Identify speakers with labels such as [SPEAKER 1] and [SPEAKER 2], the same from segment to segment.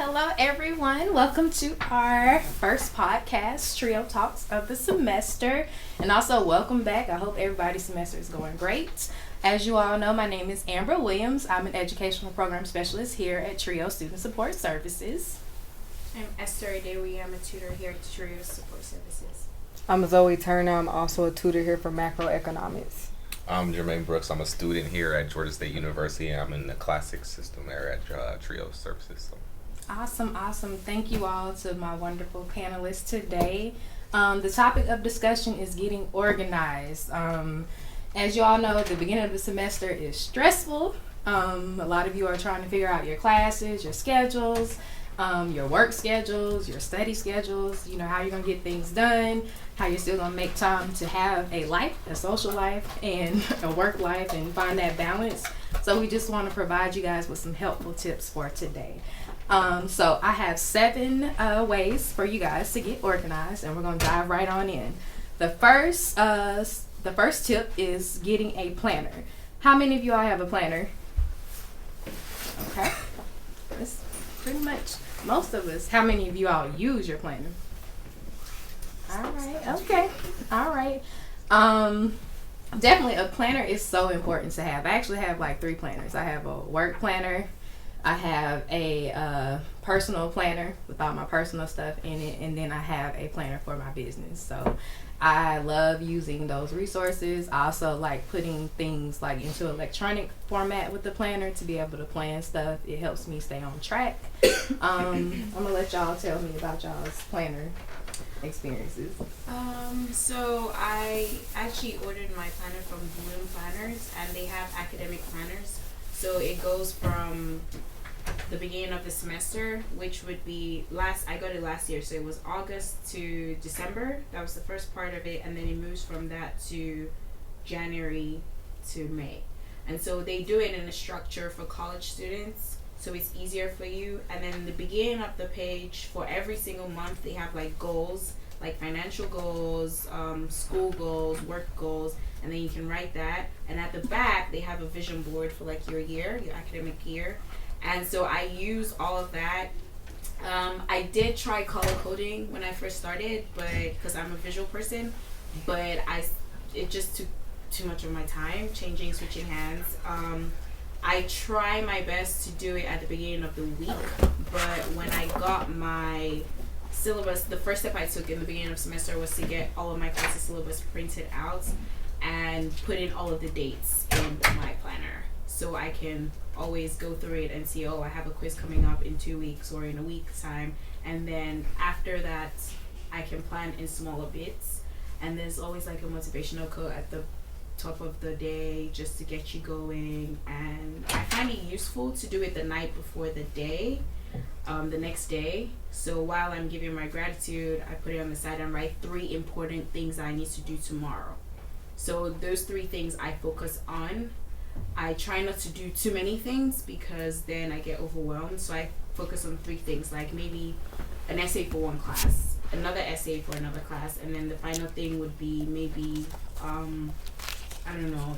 [SPEAKER 1] Hello, everyone. Welcome to our first podcast, TRiO Talks of the semester. And also, welcome back. I hope everybody's semester is going great. As you all know, my name is Amber Williams. I'm an educational program specialist here at TRiO Student Support Services.
[SPEAKER 2] I'm Esther Adewuyi. I'm a tutor here at TRiO Support Services.
[SPEAKER 3] I'm Zoe Turner. I'm also a tutor here for macroeconomics.
[SPEAKER 4] I'm Jermaine Brooks. I'm a student here at Georgia State University. I'm in the classics system there at TRiO Services.
[SPEAKER 1] Awesome. Thank you all to my wonderful panelists today. The topic of discussion is getting organized. As you all know, the beginning of the semester is stressful. A lot of you are trying to figure out your classes, your schedules, your work schedules, your study schedules, how you're going to get things done, how you're still going to make time to have a life, a social life, and a work life, and find that balance. So we just want to provide you guys with some helpful tips for today. So I have 7 ways for you guys to get organized, and we're going to dive right on in. The first tip is getting a planner. How many of you all have a planner? Okay. That's pretty much most of us. How many of you all use your planner? All right. Okay. All right. Definitely a planner is so important to have. I actually have like 3 planners. I have a work planner. I have a personal planner with all my personal stuff in it, and then I have a planner for my business. So I love using those resources. I also like putting things like into electronic format with the planner to be able to plan stuff. It helps me stay on track. I'm gonna let y'all tell me about y'all's planner experiences.
[SPEAKER 2] So I actually ordered my planner from Bloom Planners, and they have academic planners. So it goes from the beginning of the semester, which would be I got it last year, so it was August to December. That was the first part of it, and then it moves from that to January to May. And so they do it in a structure for college students, so it's easier for you. And then the beginning of the page, for every single month, they have like goals, like financial goals, school goals, work goals, and then you can write that. And at the back, they have a vision board for like your academic year. And so I use all of that. I did try color coding when I first started, but because I'm a visual person, but it just took too much of my time, switching hands. I try my best to do it at the beginning of the week, but when I got my syllabus, the first step I took in the beginning of semester was to get all of my classes syllabus printed out and put in all of the dates in my planner, so I can always go through it and see, I have a quiz coming up in 2 weeks or in a week's time, and then after that I can plan in smaller bits. And there's always like a motivational quote at the top of the day just to get you going, and I find it useful to do it the night before the next day. So while I'm giving my gratitude, I put it on the side and write 3 important things I need to do tomorrow. So those 3 things I focus on. I try not to do too many things because then I get overwhelmed. So I focus on 3 things, like maybe an essay for one class, another essay for another class, and then the final thing would be maybe,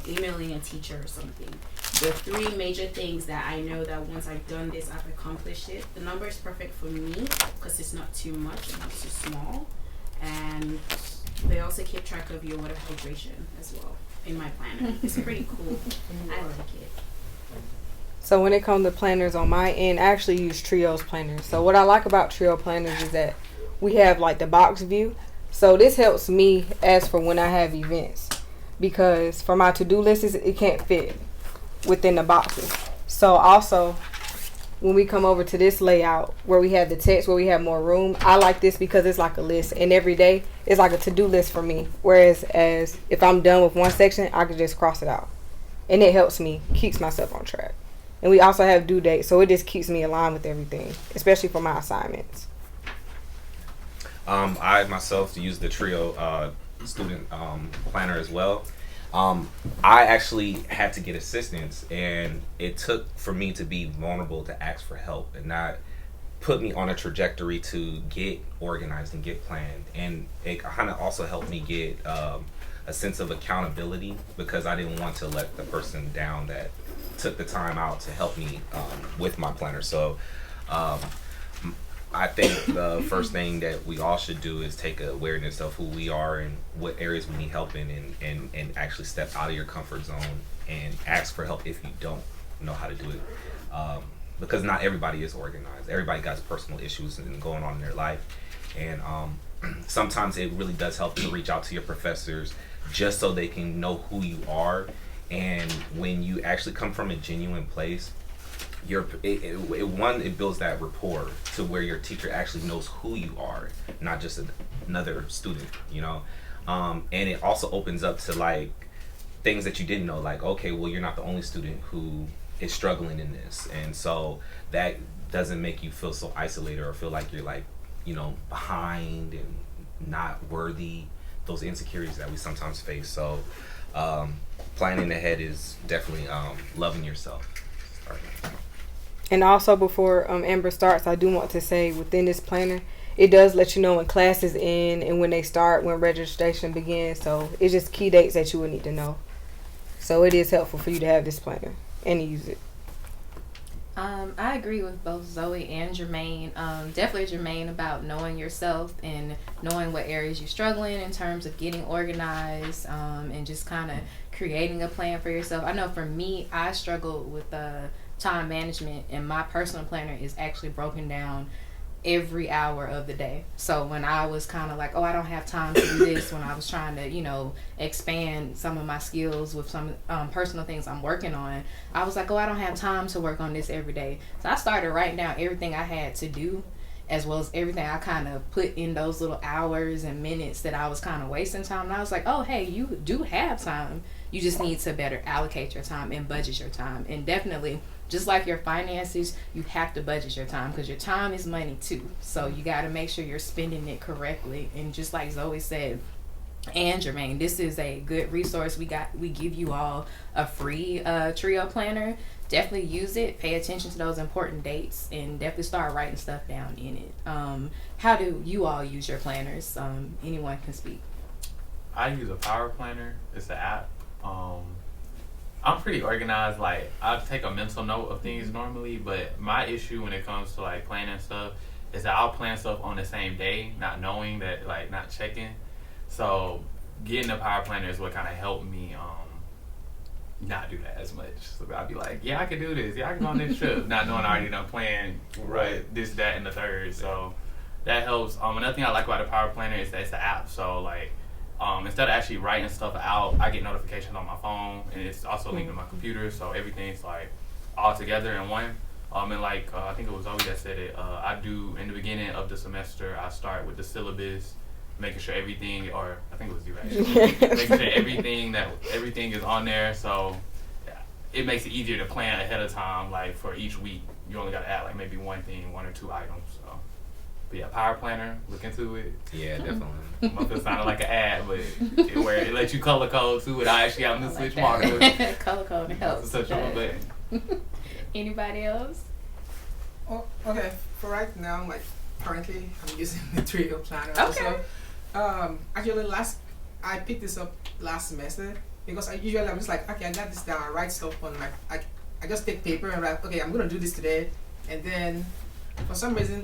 [SPEAKER 2] emailing a teacher or something. The 3 major things that I know that once I've done this, I've accomplished it. The number is perfect for me because it's not too much and not too small. And they also keep track of your water hydration as well in my planner. It's pretty cool. I like it.
[SPEAKER 3] So when it comes to planners on my end, I actually use TRiO's planners. So what I like about TRiO planners is that we have like the box view. So this helps me as for when I have events, because for my to-do list, it can't fit within the boxes. So also when we come over to this layout where we have the text, where we have more room, I like this because it's like a list, and every day it's like a to-do list for me. Whereas if I'm done with one section, I can just cross it out, and it helps me, keeps myself on track. And we also have due dates, so it just keeps me aligned with everything, especially for my assignments.
[SPEAKER 4] I myself use the TRiO student planner as well. I actually had to get assistance, and it took for me to be vulnerable to ask for help and not put me on a trajectory to get organized and get planned. And it kind of also helped me get a sense of accountability, because I didn't want to let the person down that took the time out to help me with my planner. So I think the first thing that we all should do is take awareness of who we are and what areas we need help in, and actually step out of your comfort zone and ask for help if you don't know how to do it. Because not everybody is organized. Everybody got personal issues and going on in their life. And sometimes it really does help to reach out to your professors just so they can know who you are. And when you actually come from a genuine place, it builds that rapport to where your teacher actually knows who you are, not just another student, and it also opens up to like things that you didn't know, like, okay, well, you're not the only student who is struggling in this, and so that doesn't make you feel so isolated or feel like you're like, behind and not worthy, those insecurities that we sometimes face. So planning ahead is definitely loving yourself.
[SPEAKER 3] And also, before Amber starts, I do want to say within this planner, it does let you know when class is in and when they start, when registration begins. So it's just key dates that you would need to know. So it is helpful for you to have this planner and use it.
[SPEAKER 1] I agree with both Zoe and Jermaine. Definitely Jermaine about knowing yourself and knowing what areas you're struggling in terms of getting organized, and just kind of creating a plan for yourself. I know for me, I struggle with time management, and my personal planner is actually broken down every hour of the day. So when I was kind of like, oh, I don't have time to do this, when I was trying to, expand some of my skills with some personal things I'm working on, I was like, oh, I don't have time to work on this every day. So I started writing down everything I had to do, as well as everything I kind of put in those little hours and minutes that I was kind of wasting time. And I was like, oh, hey, you do have time. You just need to better allocate your time and budget your time. And definitely, just like your finances, you have to budget your time, because your time is money too. So you got to make sure you're spending it correctly. And just like Zoe said, and Jermaine, this is a good resource. We give you all a free TRiO planner. Definitely use it. Pay attention to those important dates, and definitely start writing stuff down in it. How do you all use your planners? Anyone can speak.
[SPEAKER 5] I use a power planner. It's an app. I'm pretty organized. Like, I take a mental note of things normally, but my issue when it comes to like planning stuff is that I'll plan stuff on the same day, not knowing that, like, not checking. So getting a power planner is what kind of helped me not do that as much. So I'll be like, yeah, I can do this. Yeah, I can go on this trip, not knowing I already done planned this, that, and the third. So that helps. Another thing I like about the power planner is that it's an app. So like, instead of actually writing stuff out, I get notifications on my phone, and it's also linked to my computer, so everything's like all together in one. And like I think it was Zoe that said it. I do in the beginning of the semester, I start with the syllabus, making sure everything, or I think it was you actually, making sure everything is on there. So it makes it easier to plan ahead of time. Like for each week, you only got to add like maybe one or two items. So. But yeah, power planner, look into it.
[SPEAKER 4] Yeah, definitely.
[SPEAKER 5] It sounded like an ad, but it lets you color code too. I actually have to switch markers.
[SPEAKER 1] Color code helps.
[SPEAKER 5] Touch on a button.
[SPEAKER 1] Anybody else?
[SPEAKER 6] Oh, okay. For right now, like currently, I'm using the TRiO planner.
[SPEAKER 1] Okay.
[SPEAKER 6] Also, actually, I picked this up last semester because I'm just like, okay, I got this down. I write stuff on I just take paper and write. Okay, I'm gonna do this today, and then. For some reason,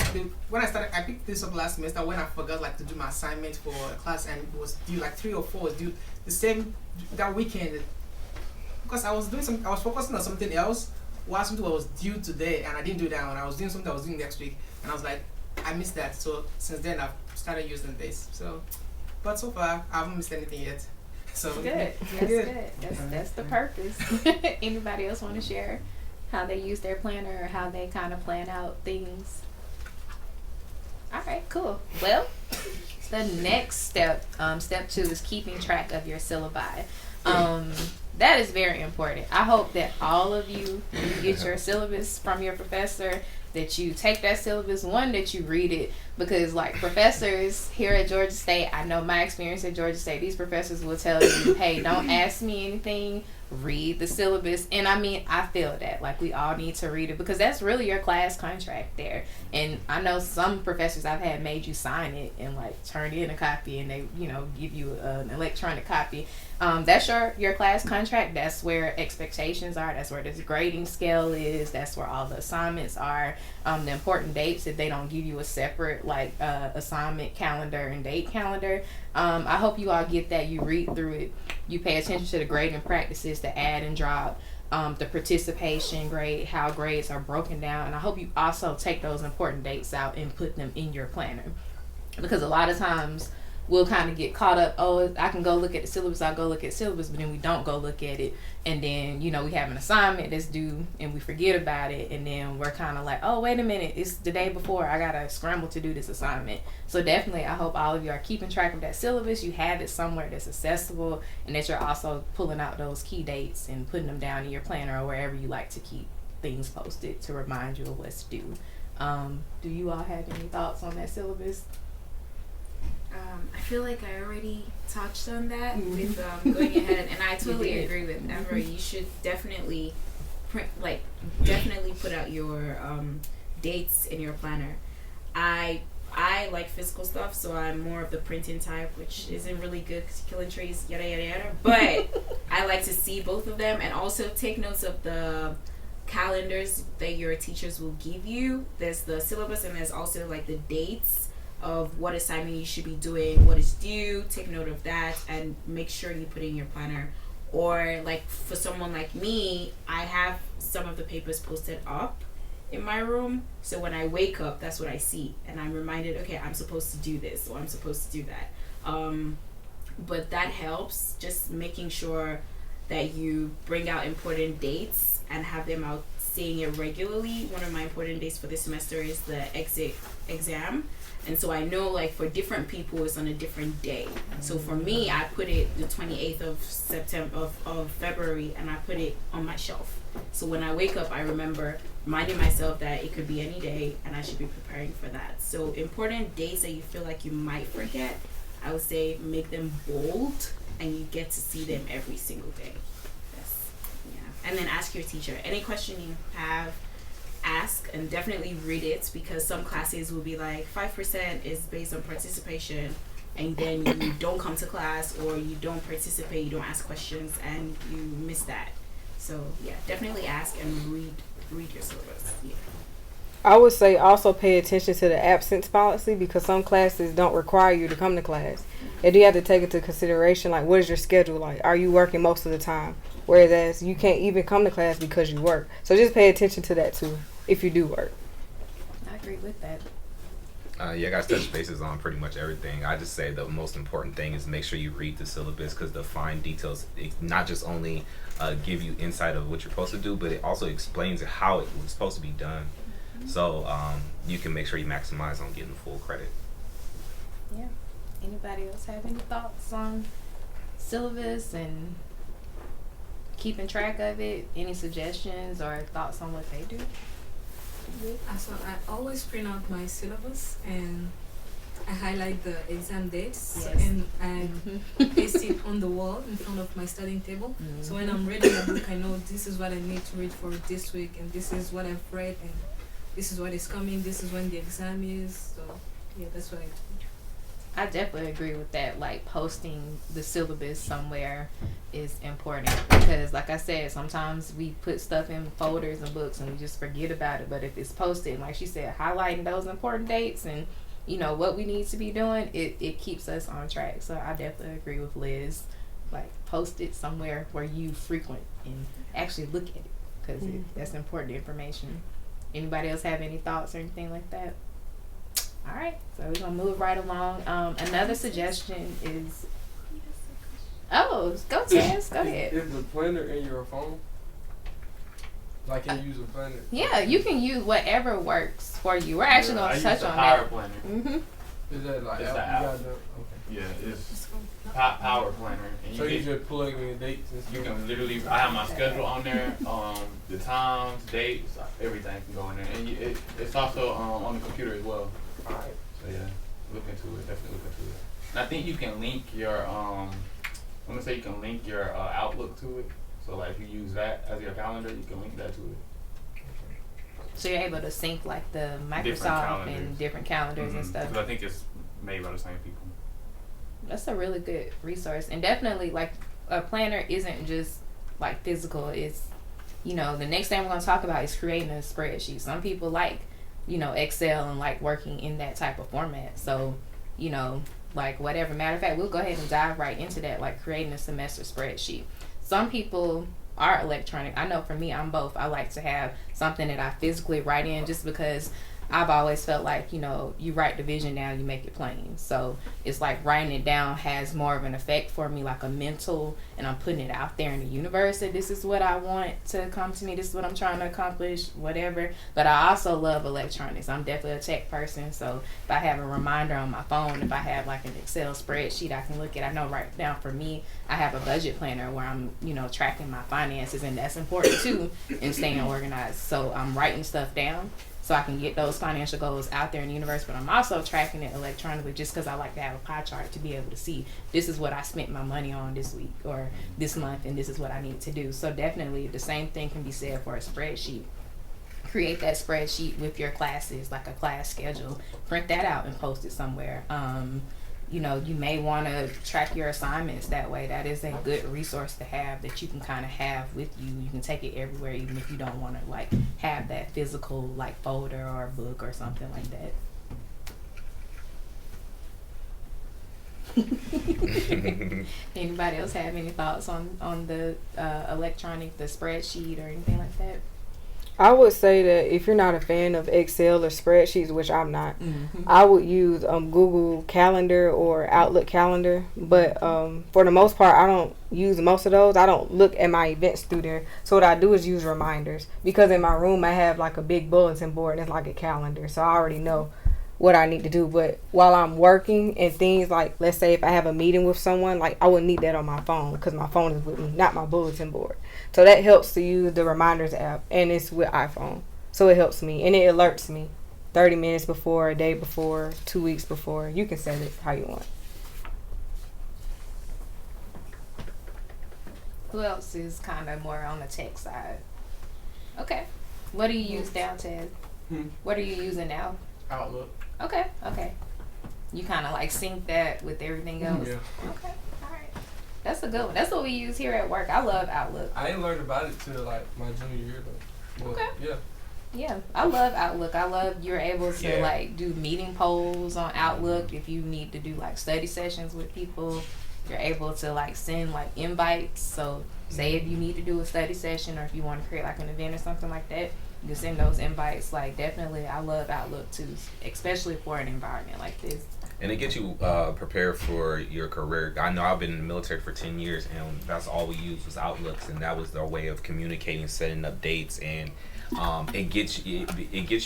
[SPEAKER 6] when I picked this up last semester when I forgot like to do my assignment for a class, and it was due like 3 or 4 was due the same that weekend, because I was focusing on something else while something was due today, and I didn't do that one. I was doing something I was doing next week, and I was like, I missed that. So since then I've started using this. So, but so far I haven't missed anything yet. So
[SPEAKER 1] good. That's good. That's the purpose. Anybody else want to share how they use their planner or how they kind of plan out things? All right, cool. Well, the next step, step 2, is keeping track of your syllabi. That is very important. I hope that all of you get your syllabus from your professor, that you take that syllabus, that you read it, because like professors here at Georgia State, I know my experience at Georgia State, these professors will tell you, hey, don't ask me anything read the syllabus. And I mean, I feel that like we all need to read it because that's really your class contract there. And I know some professors I've had made you sign it and like turn in a copy, and they, you know, give you an electronic copy. That's your class contract. That's where expectations are. That's where this grading scale is. That's where all the assignments are. The important dates, if they don't give you a separate like assignment calendar and date calendar. I hope you all get that. You read through it. You pay attention to the grading practices, the add and drop, the participation grade, how grades are broken down. And I hope you also take those important dates out and put them in your planner. Because a lot of times we'll kind of get caught up, oh, I can go look at the syllabus, I'll go look at syllabus, but then we don't go look at it. And then, you know, we have an assignment that's due and we forget about it. And then we're kind of like, oh, wait a minute, it's the day before, I got to scramble to do this assignment. So definitely, I hope all of you are keeping track of that syllabus. You have it somewhere that's accessible, and that you're also pulling out those key dates and putting them down in your planner or wherever you like to keep things posted to remind you of what's due. Do you all have any thoughts on that syllabus?
[SPEAKER 2] I feel like I already touched on that with going ahead, and I totally agree with Emery. You should definitely definitely put out your dates in your planner. I like physical stuff, so I'm more of the printing type, which isn't really good because killing trees, yada yada yada. But I like to see both of them, and also take notes of the calendars that your teachers will give you. There's the syllabus, and there's also like the dates of what assignment you should be doing, what is due. Take note of that and make sure you put it in your planner. Or like for someone like me, I have some of the papers posted up in my room, so when I wake up, that's what I see, and I'm reminded, okay, I'm supposed to do this or I'm supposed to do that. But that helps, just making sure that you bring out important dates and have them out, seeing it regularly. One of my important dates for this semester is the exit exam. And so I know, like, for different people, it's on a different day. So for me, I put it the 28th of September, of February, and I put it on my shelf. So when I wake up, I remember reminding myself that it could be any day, and I should be preparing for that. So important dates that you feel like you might forget, I would say make them bold, and you get to see them every single day. Yes. Yeah. And then ask your teacher. Any question you have, ask, and definitely read it, because some classes will be like 5% is based on participation, and then you don't come to class or you don't participate, you don't ask questions, and you miss that. So yeah, definitely ask and read your syllabus. Yeah.
[SPEAKER 3] I would say also pay attention to the absence policy, because some classes don't require you to come to class. And you have to take into consideration, like, what is your schedule like? Are you working most of the time? Whereas you can't even come to class because you work. So just pay attention to that too, if you do work.
[SPEAKER 1] I agree with that.
[SPEAKER 4] Yeah, guys, touch bases on pretty much everything. I just say the most important thing is make sure you read the syllabus, because the fine details, it not just only give you insight of what you're supposed to do, but it also explains how it was supposed to be done. So you can make sure you maximize on getting full credit.
[SPEAKER 1] Yeah. Anybody else have any thoughts on syllabus and keeping track of it? Any suggestions or thoughts on what they do?
[SPEAKER 7] So I always print out my syllabus and I highlight the exam dates,
[SPEAKER 1] Yes.
[SPEAKER 7] and I paste it on the wall in front of my studying table. So when I'm reading a book, I know this is what I need to read for this week, and this is what I've read, and this is what is coming, this is when the exam is. So yeah, that's what I do.
[SPEAKER 1] I definitely agree with that. Like, posting the syllabus somewhere is important, because like I said, sometimes we put stuff in folders and books and we just forget about it. But if it's posted, like she said, highlighting those important dates and, you know, what we need to be doing, it keeps us on track. So I definitely agree with Liz. Like, post it somewhere where you frequent and actually look at it, because that's important information. Anybody else have any thoughts or anything like that? All right, so we're gonna move right along. Another suggestion is, go Tess, go ahead.
[SPEAKER 8] Is the planner in your phone? Like, can you use a planner?
[SPEAKER 1] Yeah, you can use whatever works for you. We're actually gonna touch on
[SPEAKER 5] Power
[SPEAKER 1] that.
[SPEAKER 5] Planner.
[SPEAKER 8] Is that like
[SPEAKER 5] It's
[SPEAKER 8] app
[SPEAKER 5] the
[SPEAKER 8] you
[SPEAKER 5] app.
[SPEAKER 8] got done? Okay.
[SPEAKER 5] Yeah, it's Power Planner. And
[SPEAKER 8] So you just plug in the dates and
[SPEAKER 5] you
[SPEAKER 8] stuff?
[SPEAKER 5] can literally, I have my schedule on there, the times, dates, everything can go in there. And it's also on the computer as well.
[SPEAKER 8] Alright.
[SPEAKER 5] So yeah, look into it, definitely look into it. And I think you can link your, I'm gonna say you can link your Outlook to it. So like if you use that as your calendar, you can link that to it.
[SPEAKER 1] So you're able to sync like the Microsoft and different calendars and stuff.
[SPEAKER 5] Because I think it's made by the same people.
[SPEAKER 1] That's a really good resource, and definitely like a planner isn't just like physical. It's, you know, the next thing we're going to talk about is creating a spreadsheet. Some people like, you know, Excel and like working in that type of format. So, you know, like whatever. Matter of fact, we'll go ahead and dive right into that, like creating a semester spreadsheet. Some people are electronic. I know for me, I'm both. I like to have something that I physically write in, just because I've always felt like, you know, you write the vision down, you make it plain. So it's like writing it down has more of an effect for me, like a mental, and I'm putting it out there in the universe that this is what I want to come to me, this is what I'm trying to accomplish, whatever. But I also love electronics. I'm definitely a tech person, so if I have a reminder on my phone, if I have like an Excel spreadsheet I can look at, I know right now for me, I have a budget planner where I'm, you know, tracking my finances, and that's important too in staying organized. So I'm writing stuff down so I can get those financial goals out there in the universe, but I'm also tracking it electronically just because I like to have a pie chart to be able to see this is what I spent my money on this week or this month, and this is what I need to do. So definitely the same thing can be said for a spreadsheet. Create that spreadsheet with your classes, like a class schedule. Print that out and post it somewhere. You know, you may want to track your assignments that way. That is a good resource to have that you can kind of have with you. You can take it everywhere, even if you don't want to like have that physical like folder or book or something like that. Anybody else have any thoughts on the electronic, the spreadsheet or anything like that?
[SPEAKER 3] I would say that if you're not a fan of Excel or spreadsheets, which I'm not, I would use Google Calendar or Outlook Calendar. But for the most part, I don't use most of those. I don't look at my events through there. So what I do is use reminders, because in my room I have like a big bulletin board and it's like a calendar. So I already know what I need to do. But while I'm working and things like, let's say if I have a meeting with someone, like I wouldn't need that on my phone because my phone is with me, not my bulletin board. So that helps to use the reminders app, and it's with iPhone. So it helps me, and it alerts me 30 minutes before, a day before, 2 weeks before. You can set it how you want.
[SPEAKER 1] Who else is kind of more on the tech side? Okay. What do you use now, Ted? What are you using now?
[SPEAKER 8] Outlook.
[SPEAKER 1] Okay. You kind of like sync that with everything else?
[SPEAKER 8] Yeah.
[SPEAKER 1] Okay. All right. That's a good one. That's what we use here at work. I love Outlook.
[SPEAKER 8] I ain't learned about it till like my junior year though. But,
[SPEAKER 1] Okay.
[SPEAKER 8] Yeah.
[SPEAKER 1] Yeah, I love Outlook. I love you're able to like do meeting polls on Outlook. If you need to do like study sessions with people, you're able to like send like invites. So say if you need to do a study session or if you want to create like an event or something like that, you can send those invites. Like definitely, I love Outlook too, especially for an environment like this.
[SPEAKER 4] And it gets you prepared for your career. I know I've been in the military for 10 years, and that's all we used was Outlooks, and that was their way of communicating, setting up dates, and it gets you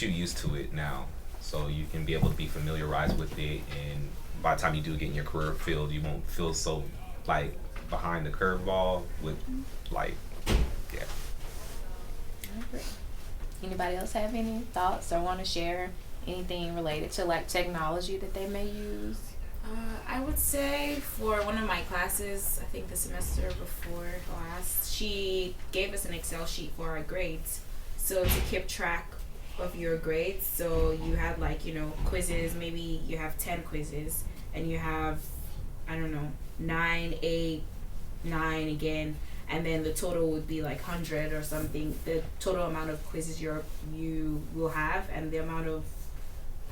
[SPEAKER 4] used to it now. So you can be able to be familiarized with it, and by the time you do get in your career field, you won't feel so like behind the curveball with like, yeah.
[SPEAKER 1] I agree. Anybody else have any thoughts or want to share anything related to like technology that they may use?
[SPEAKER 2] I would say for one of my classes, I think the semester before last, she gave us an Excel sheet for our grades. So to keep track of your grades, so you had like, you know, quizzes, maybe you have 10 quizzes and you have, I don't know, 9, 8, 9 again, and then the total would be like 100 or something, the total amount of quizzes you will have and the amount of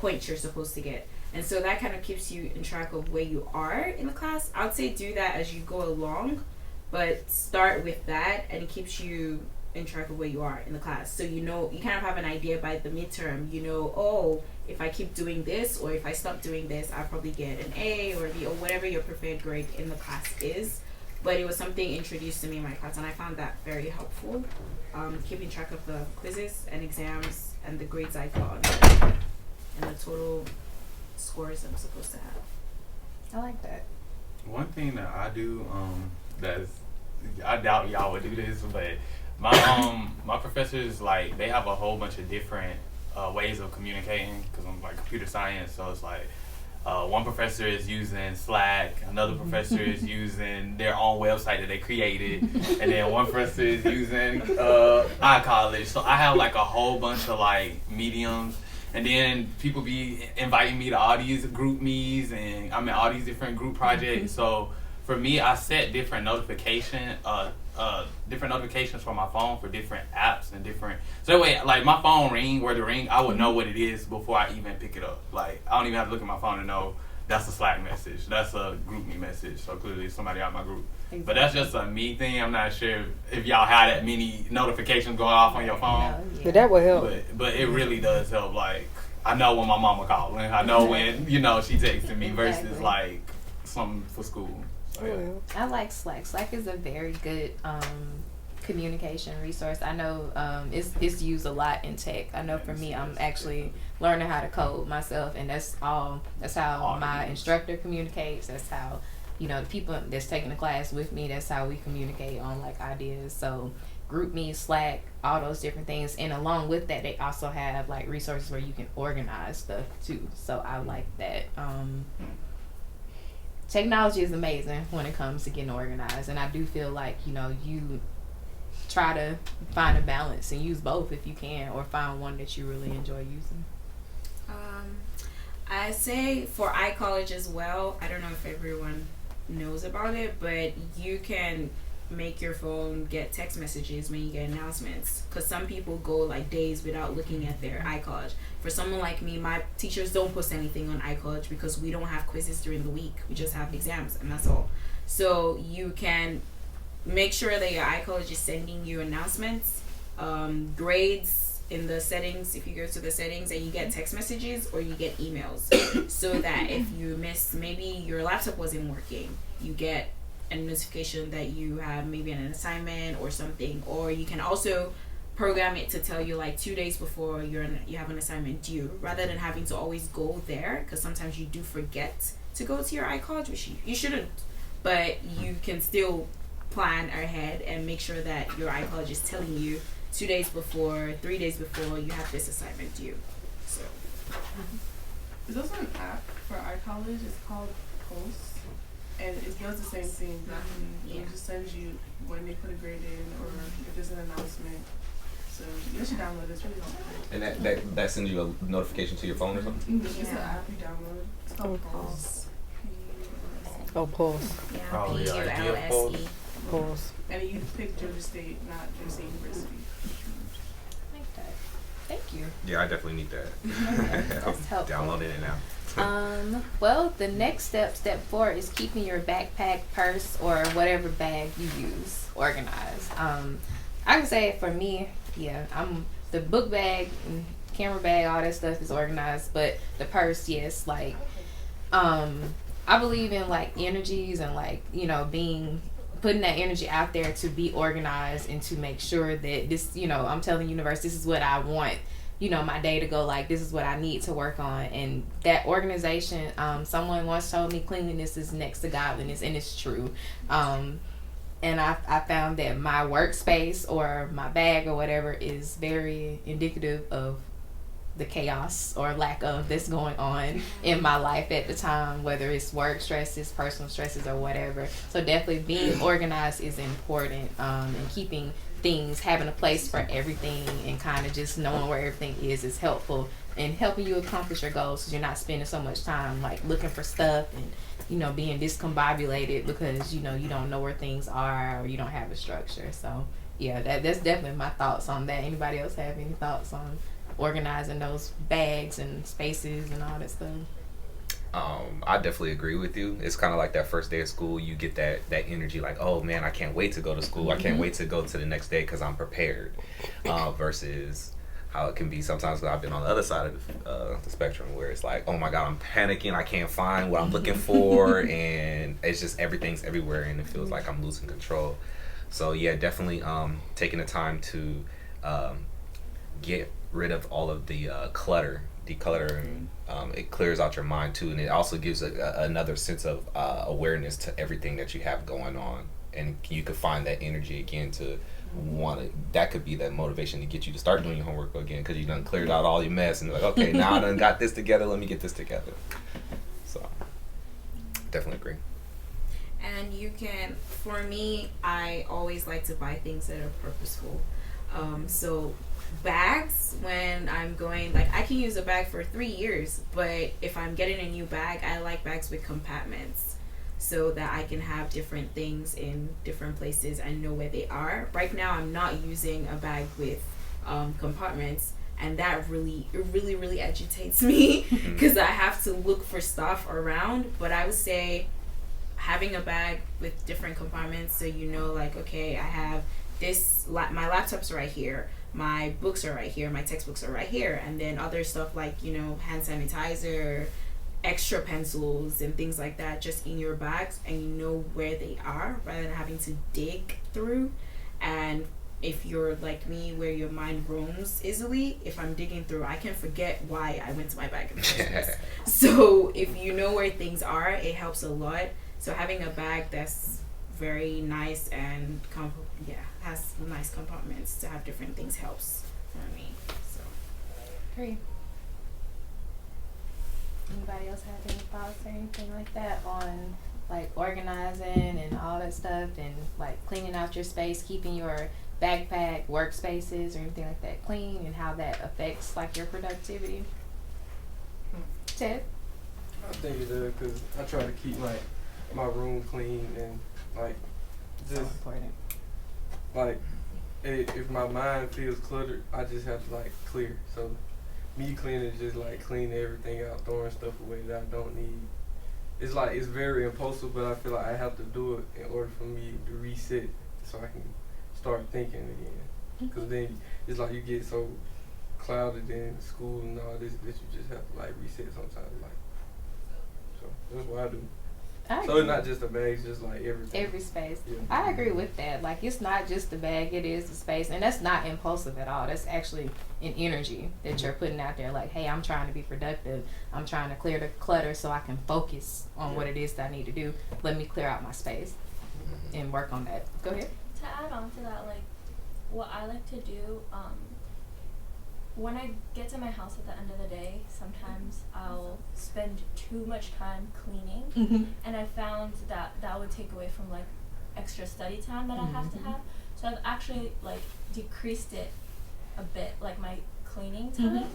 [SPEAKER 2] points you're supposed to get. And so that kind of keeps you in track of where you are in the class. I would say do that as you go along, but start with that, and it keeps you in track of where you are in the class. So you know, you kind of have an idea by the midterm, you know, oh, if I keep doing this or if I stop doing this, I'll probably get an A or B or whatever your preferred grade in the class is. But it was something introduced to me in my class, and I found that very helpful, keeping track of the quizzes and exams and the grades I got and the total scores I'm supposed to have.
[SPEAKER 1] I like that.
[SPEAKER 5] One thing that I do, I doubt y'all would do this, but my professors, like, they have a whole bunch of different ways of communicating, because I'm like computer science, so it's like one professor is using Slack, another professor is using their own website that they created, and then one professor is using iCollege. So I have like a whole bunch of like mediums, and then people be inviting me to all these group meets and all these different group projects. So for me, I set different notifications for my phone for different apps and different. So that way, like my phone ring, I would know what it is before I even pick it up. Like I don't even have to look at my phone to know that's a Slack message, that's a group me message. So clearly it's somebody out of my group. Exactly. But that's just a me thing. I'm not sure if y'all have that many notifications going off on your phone.
[SPEAKER 3] But that would help.
[SPEAKER 5] But it really does help. Like I know when my mama calling. I know when she texting me versus like something for school. So, yeah.
[SPEAKER 1] I like Slack. Slack is a very good communication resource. I know it's used a lot in tech. I know for me, I'm actually learning how to code myself, and that's how my instructor communicates. That's how the people that's taking the class with me, that's how we communicate on like ideas. So GroupMe, Slack, all those different things, and along with that, they also have like resources where you can organize stuff too. So I like that. Technology is amazing when it comes to getting organized, and I do feel like you try to find a balance and use both if you can, or find one that you really enjoy using.
[SPEAKER 2] I say for iCollege as well, I don't know if everyone knows about it, but you can make your phone get text messages when you get announcements, because some people go like days without looking at their iCollege. For someone like me, my teachers don't post anything on iCollege because we don't have quizzes during the week. We just have exams, and that's all. So you can make sure that your iCollege is sending you announcements, grades in the settings, if you go to the settings, and you get text messages or you get emails, so that if you miss, maybe your laptop wasn't working, you get a notification that you have maybe an assignment or something. Or you can also program it to tell you like 2 days before you have an assignment due, rather than having to always go there, because sometimes you do forget to go to your iCollege, which you shouldn't, but you can still plan ahead and make sure that your iCollege is telling you 2 days before, 3 days before you have this assignment due. So
[SPEAKER 9] there's also an app for iCollege. It's called Pulse, and it does the same thing.
[SPEAKER 2] Yeah.
[SPEAKER 9] It just sends you when they put a grade in, or if there's an announcement. So you should download it. It's really helpful.
[SPEAKER 4] And that sends you a notification to your phone or something?
[SPEAKER 9] It's an app you download. It's called Pulse.
[SPEAKER 3] Oh, Pulse.
[SPEAKER 2] yeah,
[SPEAKER 5] idea
[SPEAKER 2] PULSE.
[SPEAKER 3] Pulse.
[SPEAKER 9] And you pick Georgia State, not Georgia University.
[SPEAKER 1] I like that. Thank you.
[SPEAKER 4] Yeah, I definitely need that. I'm
[SPEAKER 1] That's helpful.
[SPEAKER 4] downloading it now.
[SPEAKER 1] Well, the next step 4, is keeping your backpack, purse, or whatever bag you use organized. I can say for me, I'm the book bag and camera bag, all that stuff is organized, but the purse, yes, like, I believe in like energies and like, putting that energy out there to be organized and to make sure that this, I'm telling the universe, this is what I want, my day to go like, this is what I need to work on. And that organization, someone once told me cleanliness is next to godliness, and it's true. And I found that my workspace or my bag or whatever is very indicative of the chaos or lack of that's going on in my life at the time, whether it's work stresses, personal stresses, or whatever. So definitely being organized is important, and keeping things, having a place for everything, and kind of just knowing where everything is helpful in helping you accomplish your goals, because you're not spending so much time like looking for stuff and being discombobulated because you don't know where things are, or you don't have a structure. So yeah, that's definitely my thoughts on that. Anybody else have any thoughts on organizing those bags and spaces and all that stuff?
[SPEAKER 4] I definitely agree with you. It's kind of like that first day of school. You get that energy like, oh man, I can't wait to go to school. I can't wait to go to the next day because I'm prepared. Versus how it can be sometimes, I've been on the other side of the spectrum where it's like, oh my God, I'm panicking. I can't find what I'm looking for. And it's just everything's everywhere and it feels like I'm losing control. So yeah, definitely taking the time to get rid of all of the decluttering. It clears out your mind too, and it also gives another sense of awareness to everything that you have going on, and you could find that energy again to that could be that motivation to get you to start doing your homework again, because you done cleared out all your mess and like, okay, now I done got this together, let me get this together. So definitely agree.
[SPEAKER 2] And you can, for me, I always like to buy things that are purposeful. So bags, when I'm going, like I can use a bag for 3 years, but if I'm getting a new bag, I like bags with compartments so that I can have different things in different places and know where they are. Right now, I'm not using a bag with compartments, and that really agitates me because I have to look for stuff around. But I would say having a bag with different compartments, so you know, like, okay, I have this, my laptop's right here, my books are right here, my textbooks are right here, and then other stuff like, you know, hand sanitizer, extra pencils and things like that just in your bags, and you know where they are rather than having to dig through. And if you're like me where your mind roams easily, if I'm digging through, I can forget why I went to my bag in the first place. So if you know where things are, it helps a lot. So having a bag that's very nice and has nice compartments to have different things helps for me. So
[SPEAKER 1] Great. Anybody else have any thoughts or anything like that on like organizing and all that stuff, and like cleaning out your space, keeping your backpack, workspaces, or anything like that clean, and how that affects like your productivity? Ted?
[SPEAKER 8] I think it does because I try to keep like my room clean and like
[SPEAKER 1] So
[SPEAKER 8] just
[SPEAKER 1] important.
[SPEAKER 8] like if my mind feels cluttered, I just have to like clear. So me cleaning is just like cleaning everything out, throwing stuff away that I don't need. It's like it's very impulsive, but I feel like I have to do it in order for me to reset so I can start thinking again. Because then it's like you get so clouded in school and all this that you just have to like reset sometimes. Like, so that's what I do. So it's not just a bag, it's just like everything.
[SPEAKER 1] Every space.
[SPEAKER 8] Yeah.
[SPEAKER 1] I agree with that. Like, it's not just the bag, it is the space. And that's not impulsive at all. That's actually an energy that you're putting out there. Like, hey, I'm trying to be productive. I'm trying to clear the clutter so I can focus on what it is that I need to do. Let me clear out my space and work on that. Go ahead.
[SPEAKER 10] To add on to that, like, what I like to do, when I get to my house at the end of the day, sometimes I'll spend too much time cleaning, and I found that that would take away from like extra study time that I have to have. So I've actually like decreased it a bit, like my cleaning time,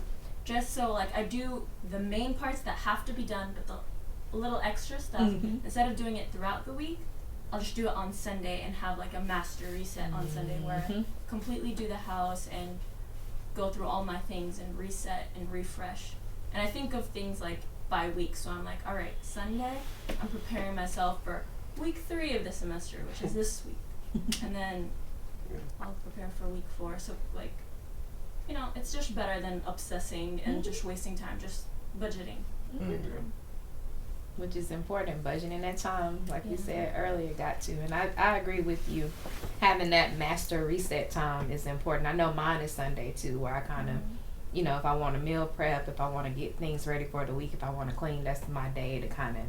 [SPEAKER 10] just so like I do the main parts that have to be done, but the little extra stuff, instead of doing it throughout the week, I'll just do it on Sunday and have like a master reset on Sunday where I completely do the house and go through all my things and reset and refresh. And I think of things like by week, so I'm like, all right, Sunday, I'm preparing myself for week 3 of the semester, which is this week. And then I'll prepare for week 4. So like, you know, it's just better than obsessing and just wasting time, just budgeting.
[SPEAKER 1] Which is important. Budgeting that time, like you said earlier, got to. And I agree with you. Having that master reset time is important. I know mine is Sunday too, where I kind of, you know, if I want to meal prep, if I want to get things ready for the week, if I want to clean, that's my day to kind of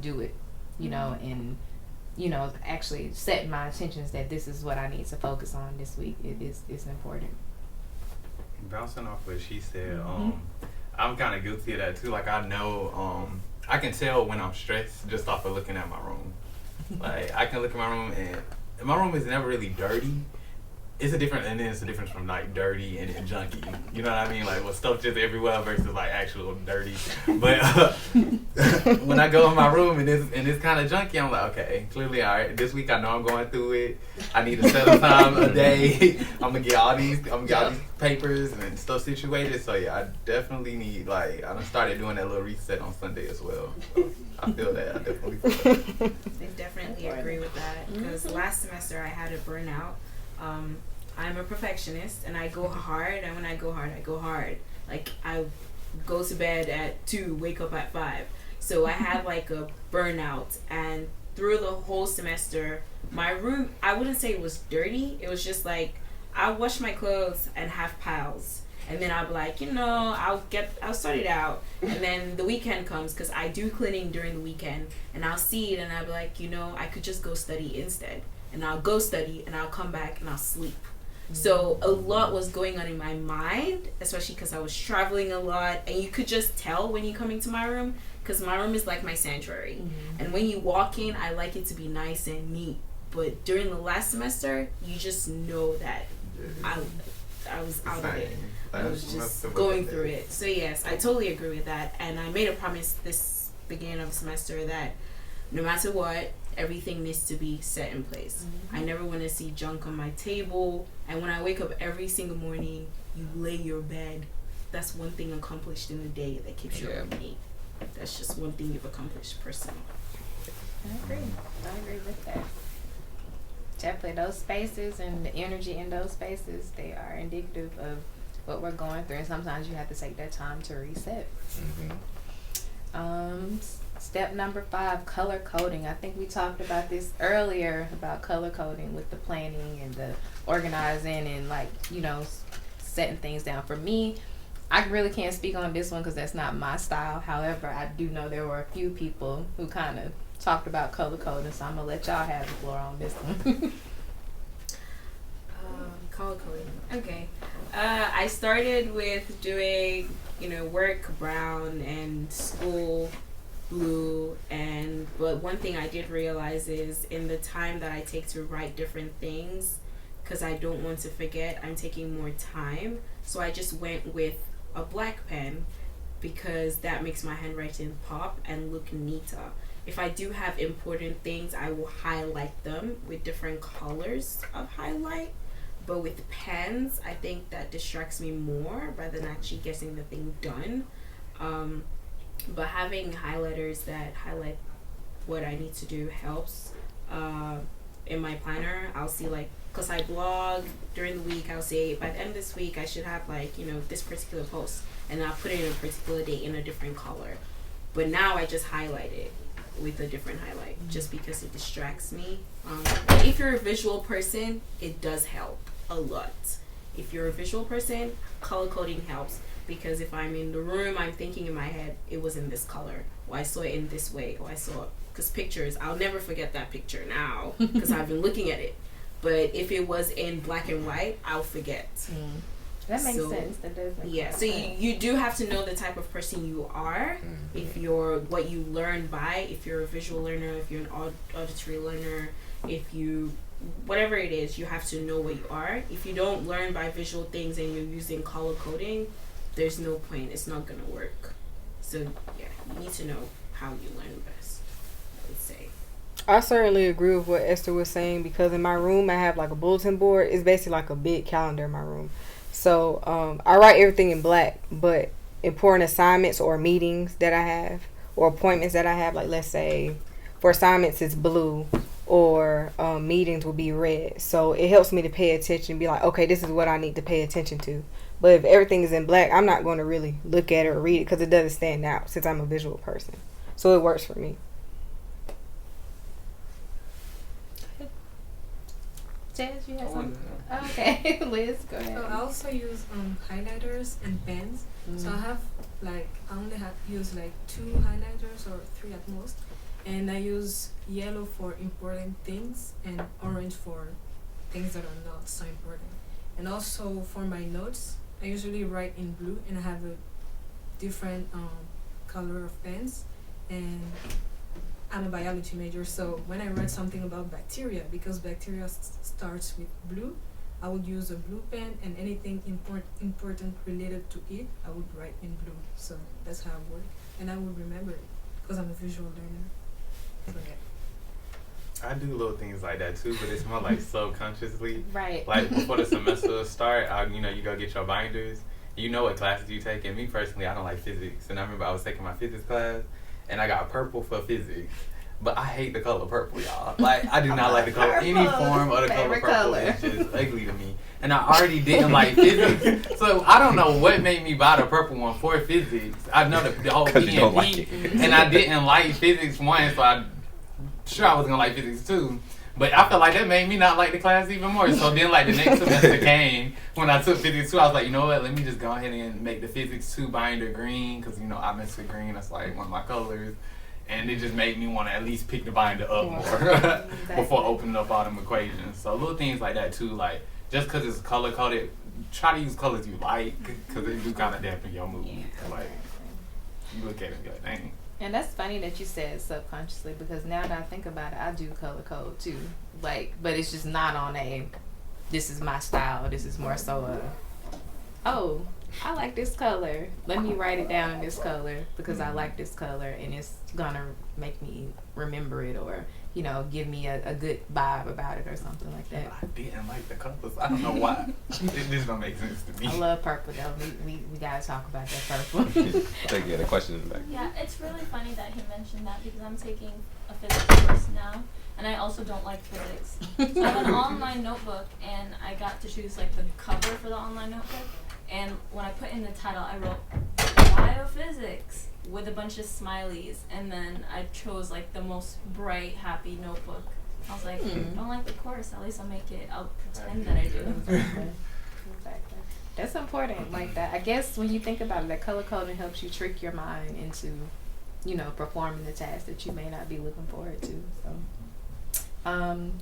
[SPEAKER 1] do it, you know, and, you know, actually setting my intentions that this is what I need to focus on this week. It's important.
[SPEAKER 5] Bouncing off what she said, I'm kind of guilty of that too. Like, I know, I can tell when I'm stressed just off of looking at my room. Like, I can look at my room and my room is never really dirty. It's a difference from like dirty and junky. You know what I mean? Like, with stuff just everywhere versus like actual dirty. But when I go in my room and it's kind of junky, I'm like, okay, clearly, all right. This week I know I'm going through it. I need to set aside a day. I'm gonna get all these papers and stuff situated. So yeah, I definitely need, like, I done started doing that little reset on Sunday as well. So I feel that. I definitely feel that.
[SPEAKER 2] I definitely agree with that because last semester I had a burnout. I'm a perfectionist and I go hard, and when I go hard, I go hard. Like, I go to bed at 2, wake up at 5. So I had like a burnout, and through the whole semester, my room, I wouldn't say it was dirty. It was just like, I wash my clothes and have piles. And then I'll be like, you know, I'll sort it out. And then the weekend comes, because I do cleaning during the weekend, and I'll see it and I'll be like, you know, I could just go study instead. And I'll go study and I'll come back and I'll sleep. So a lot was going on in my mind, especially because I was traveling a lot, and you could just tell when you come into my room, because my room is like my sanctuary. And when you walk in, I like it to be nice and neat. But during the last semester, you just know that I was out of it. I was just going through it. So yes, I totally agree with that. And I made a promise this beginning of the semester that no matter what, everything needs to be set in place. I never want to see junk on my table. And when I wake up every single morning, you lay your bed. That's one thing accomplished in the day that keeps you up neat. That's just one thing you've accomplished personally.
[SPEAKER 1] I agree with that. Definitely those spaces and the energy in those spaces, they are indicative of what we're going through, and sometimes you have to take that time to reset. Step number 5, color coding. I think we talked about this earlier about color coding with the planning and the organizing and like, you know, setting things down. For me, I really can't speak on this one because that's not my style. However, I do know there were a few people who kind of talked about color coding, so I'm gonna let y'all have the floor on this one.
[SPEAKER 2] Color coding. Okay. I started with doing, work brown and school blue, but one thing I did realize is in the time that I take to write different things, because I don't want to forget, I'm taking more time. So I just went with a black pen because that makes my handwriting pop and look neater. If I do have important things, I will highlight them with different colors of highlight. But with pens, I think that distracts me more rather than actually getting the thing done. But having highlighters that highlight what I need to do helps. In my planner, I'll see because I blog during the week, I'll say by the end of this week, I should have this particular post. And I'll put it in a particular date in a different color. But now I just highlight it with a different highlight just because it distracts me. If you're a visual person, it does help a lot. If you're a visual person, color coding helps because if I'm in the room, I'm thinking in my head, it was in this color, or I saw it in this way, or I saw it, because pictures, I'll never forget that picture now because I've been looking at it. But if it was in black and white, I'll forget.
[SPEAKER 1] That makes sense. That does make sense.
[SPEAKER 2] So you do have to know the type of person you are. If you're what you learn by, if you're a visual learner, if you're an auditory learner, if you whatever it is, you have to know what you are. If you don't learn by visual things and you're using color coding, there's no point. It's not gonna work. So yeah, you need to know how you learn best, I would say.
[SPEAKER 3] I certainly agree with what Esther was saying because in my room I have like a bulletin board. It's basically like a big calendar in my room. So I write everything in black, but important assignments or meetings that I have or appointments that I have, like let's say for assignments it's blue or meetings will be red. So it helps me to pay attention and be like, okay, this is what I need to pay attention to. But if everything is in black, I'm not going to really look at it or read it because it doesn't stand out since I'm a visual person. So it works for me.
[SPEAKER 1] Jazz, you have something? Okay, Liz, go ahead.
[SPEAKER 7] So I also use highlighters and pens. So I have I only use 2 highlighters or 3 at most, and I use yellow for important things and orange for things that are not so important. And also for my notes, I usually write in blue, and I have a different color of pens. And I'm a biology major, so when I write something about bacteria, because bacteria starts with blue, I would use a blue pen, and anything important related to it, I would write in blue. So that's how I work, and I would remember it because I'm a visual learner. So yeah.
[SPEAKER 5] I do little things like that too, but it's more like subconsciously.
[SPEAKER 1] Right.
[SPEAKER 5] Like before the semester start, you go get your binders. You know what classes you take, and me personally, I don't like physics. And I remember I was taking my physics class, and I got purple for physics. But I hate the color purple, y'all. I do not like the color. Any form of the color purple is just ugly to me. And I already didn't like physics. So I don't know what made me buy the purple one for physics. I know the whole PNP. Like and I didn't like physics 1, so I'm sure I was going to like physics 2. But I felt like that made me not like the class even more. So then the next semester came when I took physics 2. I was like, you know what? Let me just go ahead and make the physics 2 binder green because, I mess with green. That's one of my colors. And it just made me want to at least pick the binder up more before opening up all them equations. So little things like that too, just because it's color coded, try to use colors you like, because they do kind of dampen your mood. Like, you look at it and be like, dang.
[SPEAKER 1] And that's funny that you said subconsciously, because now that I think about it, I do color code too. Like, but it's just not on a, this is my style. This is more so a, oh, I like this color. Let me write it down in this color because I like this color, and it's gonna make me remember it, or you know, give me a good vibe about it or something like that.
[SPEAKER 5] I didn't like the colors. I don't know why. It just don't make sense to me.
[SPEAKER 1] I love purple though. We gotta talk about that purple.
[SPEAKER 4] Thank you. The question in the back.
[SPEAKER 10] Yeah, it's really funny that he mentioned that because I'm taking a physics course now, and I also don't like physics. So I have an online notebook, and I got to choose like the cover for the online notebook. And when I put in the title, I wrote biophysics with a bunch of smileys, and then I chose like the most bright, happy notebook. I was like, I don't like the course. At least I'll pretend that I do.
[SPEAKER 1] Exactly. That's important. Like that. I guess when you think about it, that color coding helps you trick your mind into, you know, performing the task that you may not be looking forward to. So.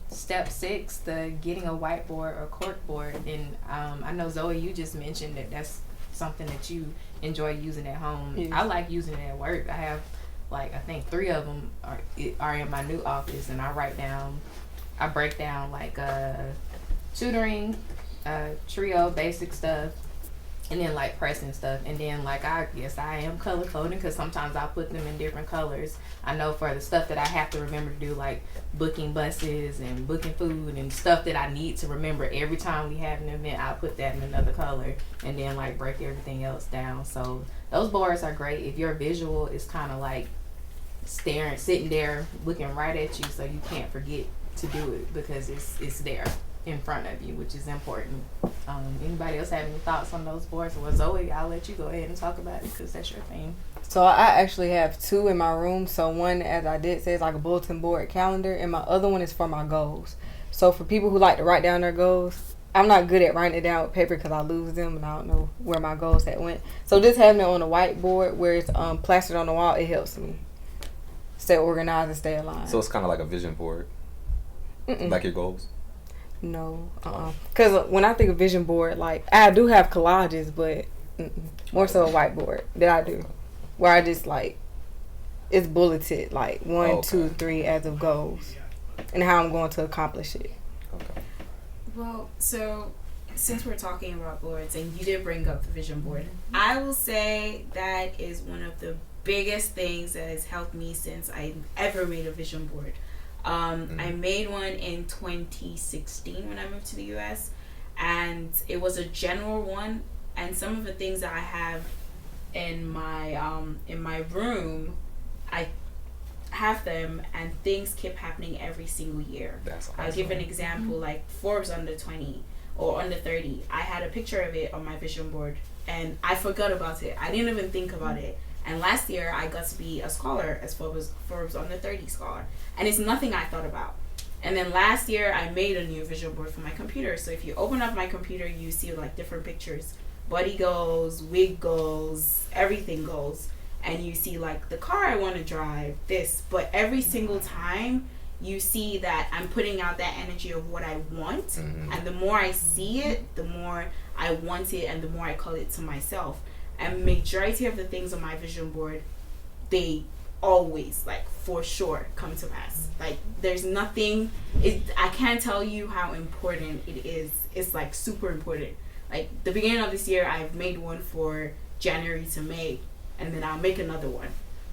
[SPEAKER 1] Step 6, the getting a whiteboard or corkboard, and I know Zoe, you just mentioned that that's something that you enjoy using at home.
[SPEAKER 3] Yes.
[SPEAKER 1] I like using it at work. I have like I think 3 of them are in my new office, and I break down like tutoring, TRiO basic stuff, and then like pressing stuff, and then like I guess I am color coding because sometimes I'll put them in different colors. I know for the stuff that I have to remember to do, like booking buses and booking food and stuff that I need to remember every time we have an event, I'll put that in another color and then like break everything else down. So those boards are great if your visual is kind of like sitting there looking right at you, so you can't forget to do it because it's there in front of you, which is important. Anybody else have any thoughts on those boards? Well, Zoe, I'll let you go ahead and talk about it because that's your thing.
[SPEAKER 3] So I actually have 2 in my room. So one, as I did say, is like a bulletin board calendar, and my other one is for my goals. So for people who like to write down their goals, I'm not good at writing it down with paper because I lose them and I don't know where my goals had went. So just having it on a whiteboard where it's plastered on the wall, it helps me stay organized and stay aligned.
[SPEAKER 4] So it's kind of like a vision board, like your goals.
[SPEAKER 3] No, because when I think of vision board, like I do have collages, but more so a whiteboard that I do, where I just like it's bulleted like 1, 2, 3 as of goals, and how I'm going to accomplish it.
[SPEAKER 4] Okay.
[SPEAKER 2] Well, so since we're talking about boards, and you did bring up the vision board, I will say that is one of the biggest things that has helped me since I ever made a vision board. I made one in 2016 when I moved to the US, and it was a general one, and some of the things that I have in my room, I have them, and things keep happening every single year.
[SPEAKER 4] That's awesome.
[SPEAKER 2] I'll give an example, like Forbes under 20 or under 30. I had a picture of it on my vision board, and I forgot about it. I didn't even think about it. And last year, I got to be a scholar as Forbes under 30 scholar. And it's nothing I thought about. And then last year, I made a new vision board for my computer. So if you open up my computer, you see like different pictures. Body goals, wig goals, everything goals. And you see like the car I want to drive, this. But every single time, you see that I'm putting out that energy of what I want.
[SPEAKER 4] Mm-hmm.
[SPEAKER 2] And the more I see it, the more I want it, and the more I call it to myself. And majority of the things on my vision board, they always, like, for sure come to pass. Like, there's nothing, I can't tell you how important it is. It's like super important. Like the beginning of this year, I've made one for January to May, and then I'll make another one.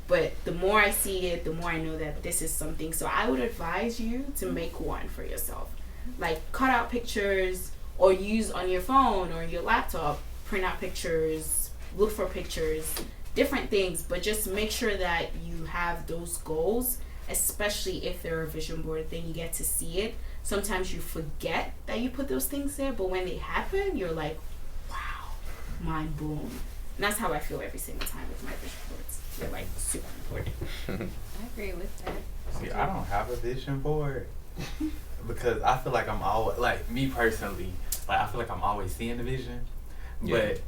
[SPEAKER 2] But the more I see it, the more I know that this is something. So I would advise you to make one for yourself. Like cut out pictures, or use on your phone or your laptop, print out pictures, look for pictures, different things, but just make sure that you have those goals, especially if they're a vision board, then you get to see it. Sometimes you forget that you put those things there, but when they happen, you're like, wow, mind blown. And that's how I feel every single time with my vision boards. They're like super important.
[SPEAKER 1] I agree with that.
[SPEAKER 5] See, I don't have a vision board because I feel like I'm always, like me personally, like I feel like I'm always seeing the vision, but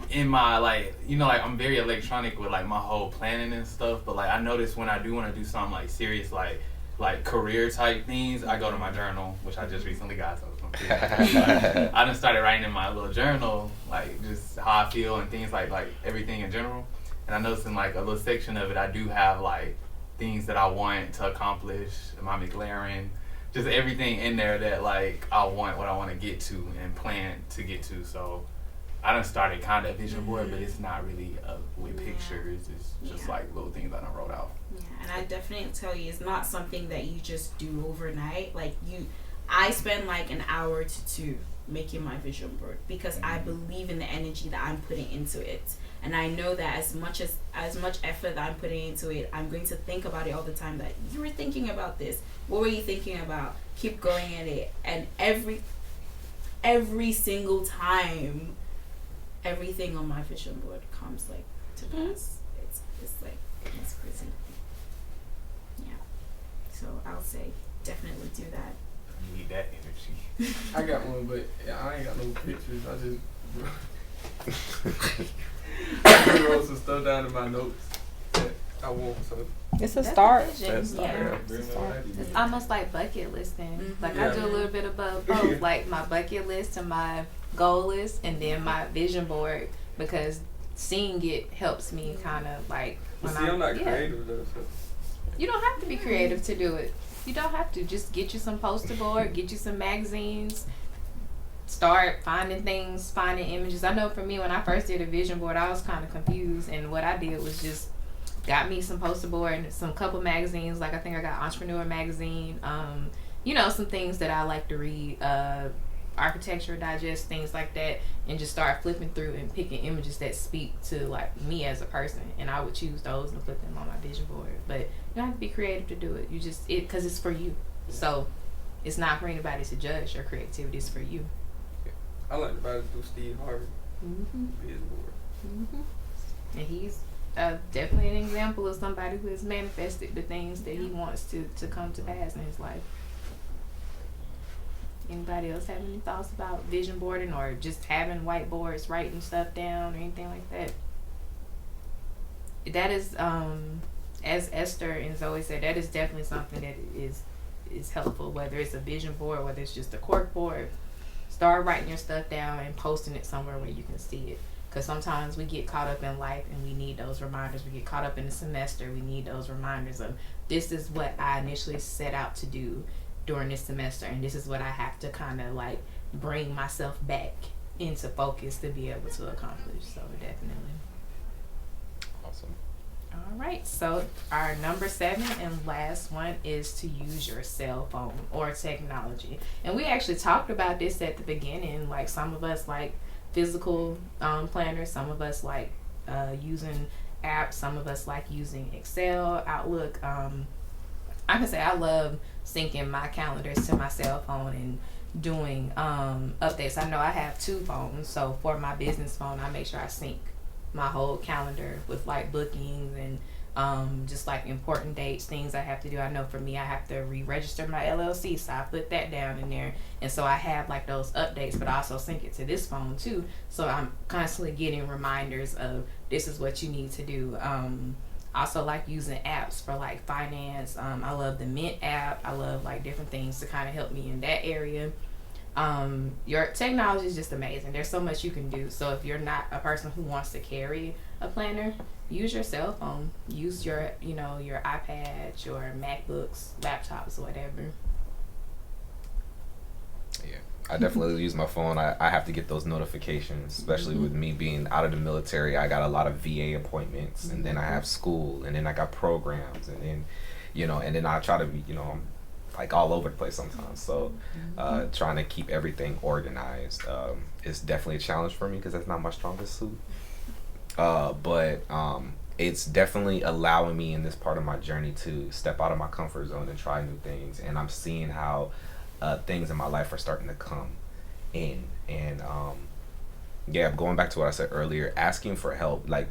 [SPEAKER 5] in my like, you know, like I'm very electronic with like my whole planning and stuff, but like I notice when I do want to do something like serious, like career type things, I go to my journal, which I just recently got, so it's too. I done started writing in my little journal, like just how I feel and things like everything in general. And I noticed in like a little section of it, I do have like things that I want to accomplish, my McLaren, just everything in there that like I want, what I want to get to and plan to get to. So I done started kind of a vision board, but it's not really with pictures. It's just like little things I done wrote out.
[SPEAKER 2] Yeah, and I definitely tell you, it's not something that you just do overnight. Like I spend like an hour to 2 making my vision board because I believe in the energy that I'm putting into it. And I know that as much effort that I'm putting into it, I'm going to think about it all the time. That you were thinking about this. What were you thinking about? Keep going at it. And every single time, everything on my vision board comes like to pass. It's like it's crazy. Yeah. So I'll say definitely do that.
[SPEAKER 5] You need that energy.
[SPEAKER 8] I got one, but I ain't got no pictures. I just wrote some stuff down in my notes that I want. So
[SPEAKER 3] It's a
[SPEAKER 1] That's
[SPEAKER 3] start.
[SPEAKER 1] the vision.
[SPEAKER 4] Yeah.
[SPEAKER 1] It's almost like bucket listing. Like I
[SPEAKER 8] Yeah.
[SPEAKER 1] do a little bit of both, like my bucket list and my goal list, and then my vision board, because seeing it helps me kind of like.
[SPEAKER 8] But see, I'm not creative though. So.
[SPEAKER 1] You don't have to be creative to do it. You don't have to. Just get you some poster board, get you some magazines, start finding things, finding images. I know for me, when I first did a vision board, I was kind of confused, and what I did was just got me some poster board and some couple magazines. Like I think I got Entrepreneur magazine, some things that I like to read, Architecture Digest, things like that, and just start flipping through and picking images that speak to like me as a person, and I would choose those and put them on my vision board. But you don't have to be creative to do it. You just because it's for you, so it's not for anybody to judge your creativity. It's for you.
[SPEAKER 8] I like about it through Steve Harvey. Vision board.
[SPEAKER 1] And he's definitely an example of somebody who has manifested the things that he wants to come to pass in his life. Anybody else have any thoughts about vision boarding or just having whiteboards, writing stuff down or anything like that? That is, as Esther and Zoe said, that is definitely something that is helpful, whether it's a vision board, whether it's just a cork board. Start writing your stuff down and posting it somewhere where you can see it. Because sometimes we get caught up in life and we need those reminders. We get caught up in the semester. We need those reminders of this is what I initially set out to do during this semester, and this is what I have to kind of like bring myself back into focus to be able to accomplish. So definitely.
[SPEAKER 4] Awesome.
[SPEAKER 1] All right, so our number 7 and last one is to use your cell phone or technology. And we actually talked about this at the beginning. Like some of us like physical planners, some of us like using apps, some of us like using Excel, Outlook. I can say I love syncing my calendars to my cell phone and doing updates. I know I have 2 phones, so for my business phone, I make sure I sync my whole calendar with like bookings and just like important dates, things I have to do. I know for me, I have to re-register my LLC, so I put that down in there, and so I have like those updates, but I also sync it to this phone too, so I'm constantly getting reminders of this is what you need to do. Also like using apps for like finance. I love the Mint app. I love like different things to kind of help me in that area. Your technology is just amazing. There's so much you can do. So if you're not a person who wants to carry a planner, use your cell phone. Use your your iPads, your MacBooks, laptops, whatever.
[SPEAKER 4] Yeah, I definitely use my phone. I have to get those notifications, especially with me being out of the military. I got a lot of VA appointments, and then I have school, and then I got programs, and then, and then I try to be, I'm like all over the place sometimes. So trying to keep everything organized is definitely a challenge for me because that's not my strongest suit. But it's definitely allowing me in this part of my journey to step out of my comfort zone and try new things. And I'm seeing how things in my life are starting to come in. And going back to what I said earlier, asking for help. Like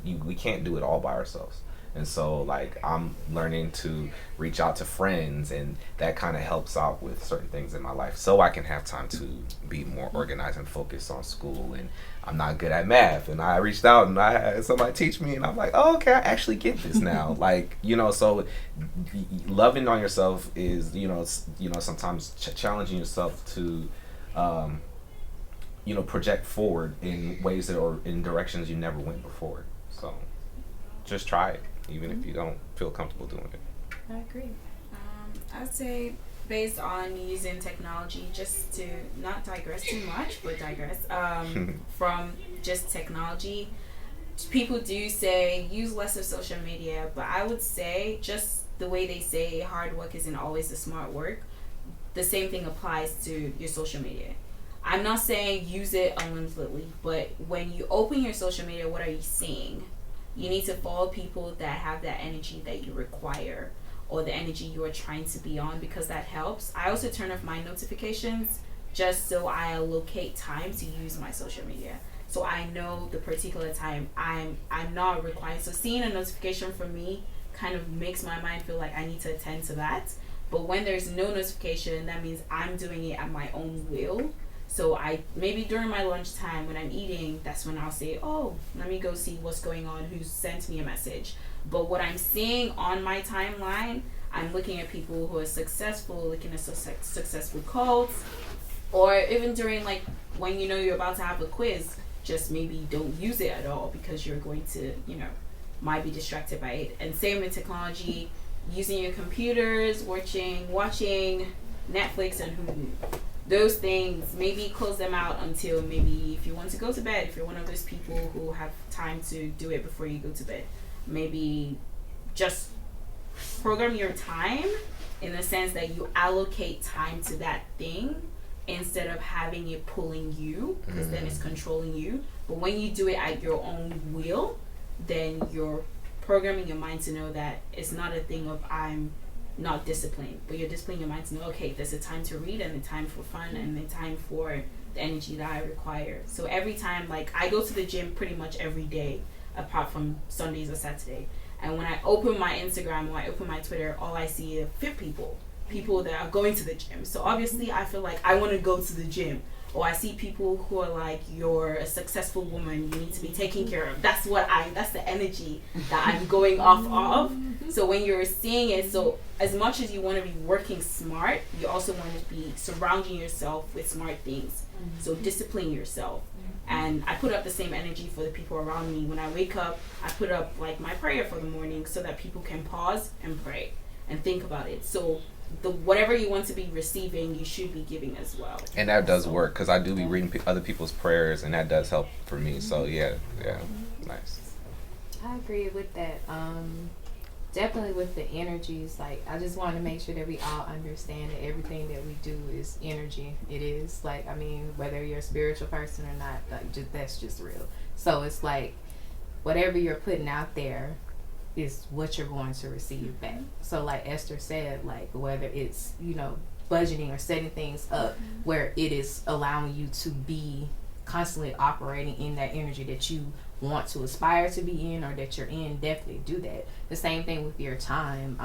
[SPEAKER 4] we can't do it all by ourselves. And so like I'm learning to reach out to friends, and that kind of helps out with certain things in my life so I can have time to be more organized and focused on school. And I'm not good at math, and I reached out and I had somebody teach me, and I'm like, oh, okay, I actually get this now. Like, you know, so loving on yourself is, you know, sometimes challenging yourself to you know, project forward in ways that are in directions you never went before. So just try it, even if you don't feel comfortable doing it.
[SPEAKER 1] I agree.
[SPEAKER 2] I'd say based on using technology, just to not digress too much, but digress from just technology, people do say use less of social media, but I would say just the way they say hard work isn't always the smart work, the same thing applies to your social media. I'm not saying use it unlimitedly, but when you open your social media, what are you seeing? You need to follow people that have that energy that you require, or the energy you are trying to be on, because that helps. I also turn off my notifications just so I allocate time to use my social media. So I know the particular time I'm not required. So seeing a notification from me kind of makes my mind feel like I need to attend to that. But when there's no notification, that means I'm doing it at my own will. So I maybe during my lunchtime when I'm eating, that's when I'll say, oh, let me go see what's going on, who sent me a message. But what I'm seeing on my timeline, I'm looking at people who are successful, looking at successful quotes, or even during like when you know you're about to have a quiz, just maybe don't use it at all because you're going to, you know, might be distracted by it. And same with technology, using your computers, watching Netflix and Hulu. Those things, maybe close them out until maybe if you want to go to bed, if you're one of those people who have time to do it before you go to bed, maybe just program your time in the sense that you allocate time to that thing instead of having it pulling you, because then it's controlling you. But when you do it at your own will, then you're programming your mind to know that it's not a thing of I'm not disciplined, but you're disciplining your mind to know, okay, there's a time to read and a time for fun and a time for the energy that I require. So every time, like I go to the gym pretty much every day apart from Sundays or Saturday, and when I open my Instagram or I open my Twitter, all I see are fit people that are going to the gym. So obviously I feel like I want to go to the gym. Or I see people who are like, you're a successful woman, you need to be taken care of. That's the energy that I'm going off of. So when you're seeing it, so as much as you want to be working smart, you also want to be surrounding yourself with smart things. So discipline yourself. And I put up the same energy for the people around me. When I wake up, I put up like my prayer for the morning so that people can pause and pray and think about it. So whatever you want to be receiving, you should be giving as well.
[SPEAKER 4] And that does work, because I do be reading other people's prayers, and that does help for me. So yeah, nice.
[SPEAKER 1] I agree with that. Definitely with the energies. Like I just want to make sure that we all understand that everything that we do is energy. It is like, I mean, whether you're a spiritual person or not, like that's just real. So it's like whatever you're putting out there is what you're going to receive back. So like Esther said, like whether it's, you know, budgeting or setting things up where it is allowing you to be constantly operating in that energy that you want to aspire to be in or that you're in, definitely do that. The same thing with your time.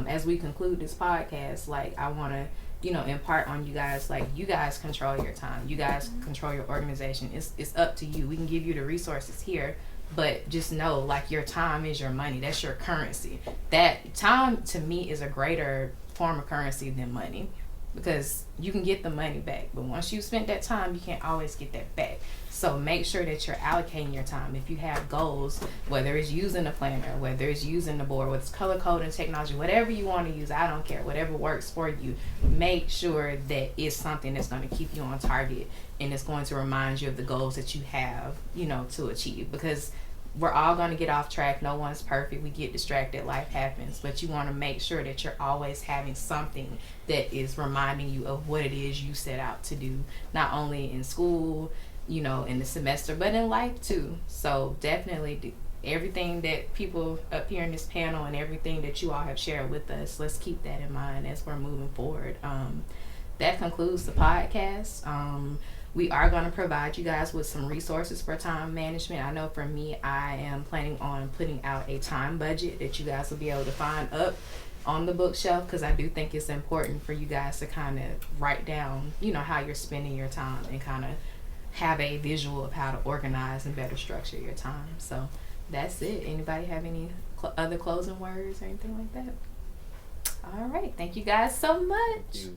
[SPEAKER 1] As we conclude this podcast, like I want to, you know, impart on you guys, like you guys control your time, you guys control your organization. It's up to you. We can give you the resources here, but just know, like, your time is your money. That's your currency. That time, to me, is a greater form of currency than money, because you can get the money back, but once you spent that time, you can't always get that back. So make sure that you're allocating your time. If you have goals, whether it's using a planner, whether it's using the board, whether it's color coding technology, whatever you want to use, I don't care, whatever works for you, make sure that it's something that's going to keep you on target and it's going to remind you of the goals that you have, you know, to achieve. Because we're all going to get off track. No one's perfect. We get distracted. Life happens. But you want to make sure that you're always having something that is reminding you of what it is you set out to do, not only in school, you know, in the semester, but in life too. So definitely everything that people up here in this panel and everything that you all have shared with us, let's keep that in mind as we're moving forward. That concludes the podcast. We are going to provide you guys with some resources for time management. I know for me, I am planning on putting out a time budget that you guys will be able to find up on the bookshelf, because I do think it's important for you guys to kind of write down, you know, how you're spending your time and kind of have a visual of how to organize and better structure your time. So that's it. Anybody have any other closing words or anything like that? All right. Thank you guys so much.
[SPEAKER 4] Thank you.